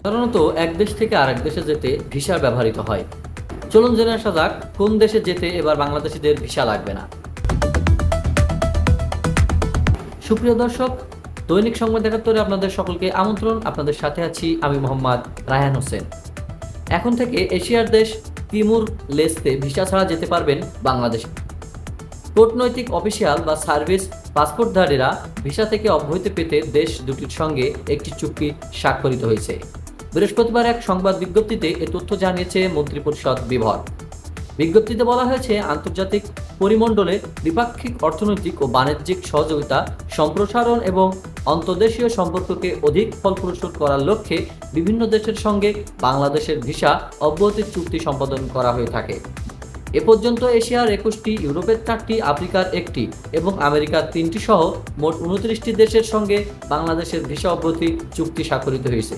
সাধারণত এক দেশ থেকে আরেক দেশে যেতে ভিসা ব্যবহৃত হয়। চলুন জেনে আসা যাক কোন দেশে যেতে এবার বাংলাদেশিদের ভিসা লাগবে না। সুপ্রিয় দর্শক, দৈনিক সংবাদ ৭১ আপনাদের সকলকে আমন্ত্রণ। আপনাদের সাথে আছি আমি মোহাম্মদ রায়হান হোসেন। এখন থেকে এশিয়ার দেশ তিমুর লেস্তে ভিসা ছাড়া যেতে পারবেন বাংলাদেশে। কূটনৈতিক অফিসিয়াল বা সার্ভিস পাসপোর্টধারীরা ভিসা থেকে অব্যাহতি পেতে দেশ দুটির সঙ্গে একটি চুক্তি স্বাক্ষরিত হয়েছে। বৃহস্পতিবার এক সংবাদ বিজ্ঞপ্তিতে এ তথ্য জানিয়েছে মন্ত্রিপরিষদ বিভাগ। বিজ্ঞপ্তিতে বলা হয়েছে, আন্তর্জাতিক পরিমণ্ডলে দ্বিপাক্ষিক অর্থনৈতিক ও বাণিজ্যিক সহযোগিতা সম্প্রসারণ এবং অন্তর্দেশীয় সম্পর্ককে অধিক ফলপ্রসূ করার লক্ষ্যে বিভিন্ন দেশের সঙ্গে বাংলাদেশের ভিসা অব্যাহতির চুক্তি সম্পাদন করা হয়ে থাকে। এ পর্যন্ত এশিয়ার ২১টি, ইউরোপের ৪টি, আফ্রিকার ১টি এবং আমেরিকার ৩টি সহ মোট ২৯টি দেশের সঙ্গে বাংলাদেশের ভিসা অব্যাহতি চুক্তি স্বাক্ষরিত হয়েছে।